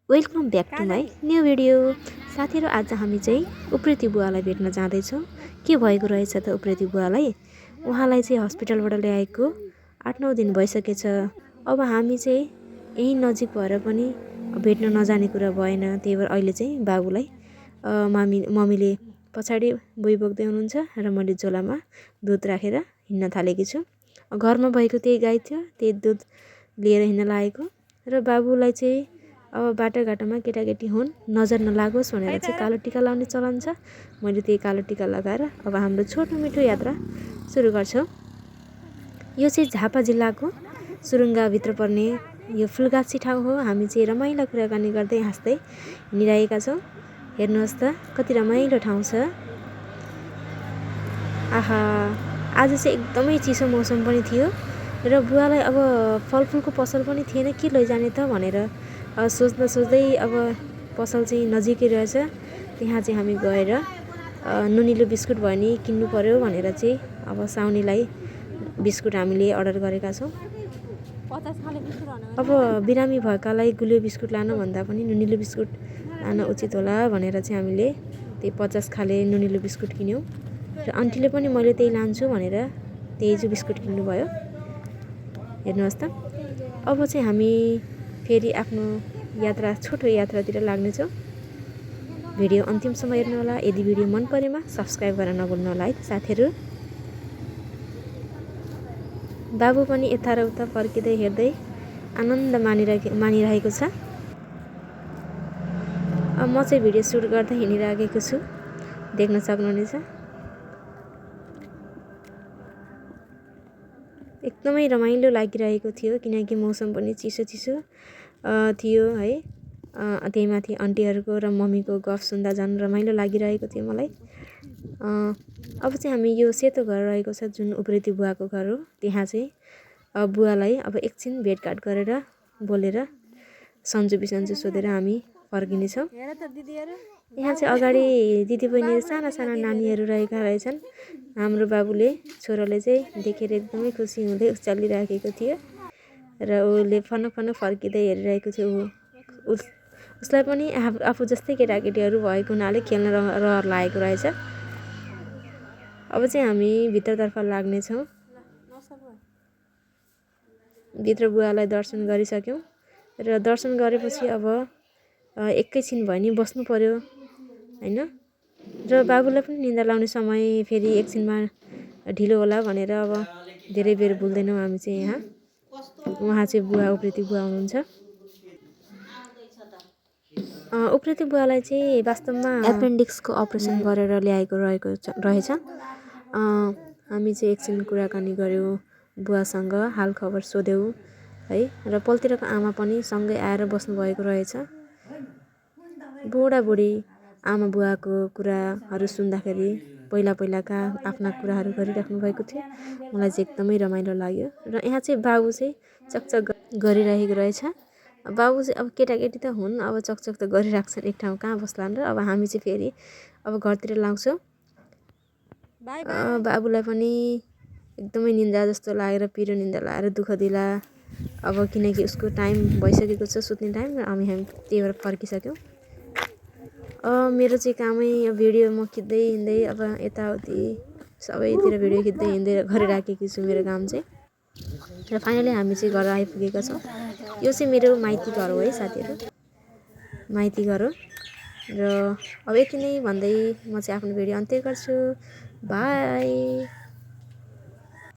Welcome back to my new video. साथीहरू, आज हामी चाहिँ उप्रेती बुवालाई भेट्न जाँदैछौँ। के भएको रहेछ त उप्रेती बुवालाई? उहाँलाई चाहिँ हस्पिटलबाट ल्याएको 8-9 दिन भइसकेछ। अब हामी चाहिँ यहीँ नजिक भएर पनि भेट्न नजाने कुरा भएन। त्यही भएर अहिले चाहिँ बाबुलाई मम्मीले पछाडि बोइ बोक्दै हुनुहुन्छ र मैले झोलामा दुध राखेर हिँड्न थालेकी छु। घरमा भएको त्यही गाई थियो, त्यही दुध लिएर हिँड्न लागेको। र बाबुलाई चाहिँ अब बाटोघाटोमा केटाकेटी हुन्, नजर नलागोस् भनेर चाहिँ कालो टिका लाउने चलन छ। मैले त्यही कालो टिका लगाएर अब हाम्रो छोटो मिठो यात्रा सुरु गर्छौँ। यो चाहिँ झापा जिल्लाको सुरुङ्गाभित्र पर्ने यो फुलगाछी ठाउँ हो। हामी चाहिँ रमाइलो कुराकानी गर्दै हाँस्दै हिँडिरहेका छौँ। हेर्नुहोस् त कति रमाइलो ठाउँ छ। आहा, आज चाहिँ एकदमै चिसो मौसम पनि थियो र बुवालाई अब फलफुलको पसल पनि थिएन, के लैजाने त भनेर सोच्दा सोच्दै अब पसल चाहिँ नजिकै रहेछ। त्यहाँ चाहिँ हामी गएर नुनिलो बिस्कुट भयो नि किन्नु पर्यो भनेर चाहिँ अब साउनीलाई बिस्कुट हामीले अर्डर गरेका छौँ। अब बिरामी भएकालाई गुलियो बिस्कुट लान भन्दा पनि नुनिलो बिस्कुट लान उचित होला भनेर चाहिँ हामीले त्यही 50 खाले नुनिलो बिस्कुट किन्यौँ र आन्टीले पनि मैले त्यही लान्छु भनेर त्यही चाहिँ बिस्कुट किन्नुभयो। हेर्नुहोस् त, अब चाहिँ हामी फेरि आफ्नो यात्रा छोटो यात्रातिर लाग्नेछौँ। भिडियो अन्तिमसम्म हेर्नु होला। यदि भिडियो मन परेमा सब्सक्राइब गर्न नभुल्नु होला है साथीहरू। बाबु पनि यता र उता फर्किँदै हेर्दै आनन्द मानिरहेको छ। अब म चाहिँ भिडियो सुट गर्दै हिँडिरहेको छु, देख्न सक्नुहुनेछ। एकदमै रमाइलो लागिरहेको थियो किनकि मौसम पनि चिसो चिसो थियो है। त्यहीमाथि आन्टीहरूको र मम्मीको गफ सुन्दा झन् रमाइलो लागिरहेको थियो मलाई। अब चाहिँ हामी यो सेतो घर रहेको छ जुन उप्रेती बुवाको घर हो, त्यहाँ चाहिँ बुवालाई अब एकछिन भेटघाट गरेर बोलेर सन्जु बिसन्जु सोधेर हामी फर्किनेछौँ। यहाँ चाहिँ अगाडि दिदीबहिनी साना साना नानीहरू रहेका रहेछन्। हाम्रो बाबुले छोराले चाहिँ देखेर एकदमै खुसी हुँदै उचालिराखेको थियो र उसले फनक फनक फर्किँदै हेरिरहेको थियो। उसलाई पनि आफू जस्तै केटाकेटीहरू भएको हुनाले खेल्न रहर लागेको रहेछ। अब चाहिँ हामी भित्रतर्फ लाग्नेछौँ। भित्र बुवालाई दर्शन गरिसक्यौँ र दर्शन गरेपछि अब एकैछिन भयो नि बस्नु पर्यो होइन। र बाबुलाई पनि निद्रा लाउने समय फेरि एकछिनमा ढिलो होला भनेर अब धेरै बेर भुल्दैनौँ हामी चाहिँ यहाँ। उहाँ चाहिँ बुवा उप्रेती बुवा हुनुहुन्छ। उप्रेती बुवालाई चाहिँ वास्तवमा एपेन्डिक्सको अपरेसन गरेर ल्याएको रहेछ। हामी चाहिँ एकछिन कुराकानी गऱ्यौँ बुवासँग, हाल खबर सोध्यौँ है। र पल्तिरको आमा पनि सँगै आएर बस्नुभएको रहेछ। बुढाबुढी आमा बुवाको कुराहरू सुन्दाखेरि पहिलाका आफ्ना कुराहरू गरिराख्नु भएको थियो। मलाई चाहिँ एकदमै रमाइलो लाग्यो। र यहाँ चाहिँ बाबु चाहिँ चकचक गरिरहेको रहेछ। बाबु चाहिँ अब केटाकेटी त हुन्, अब चकचक त गरिराख्छन्, एक ठाउँ कहाँ बस्लान् र। अब हामी चाहिँ फेरि अब घरतिर लाउँछौँ। बाबुलाई पनि एकदमै निन्द्रा जस्तो लागेर पिरो निन्द्रा लागेर दुःख दिला अब, किनकि उसको टाइम भइसकेको छ सुत्ने टाइम र हामी त्यही भएर फर्किसक्यौँ। मेरो चाहिँ कामै भिडियो म खिच्दै हिँड्दै अब यताउति सबैतिर भिडियो खिच्दै हिँड्दै गरिराखेकी छु मेरो काम चाहिँ। र फाइनली हामी चाहिँ घर आइपुगेका छौँ। यो चाहिँ मेरो माइती घर हो है साथीहरू, माइती घर हो। र अब यति नै भन्दै म चाहिँ आफ्नो भिडियो अन्त्य गर्छु। बाई।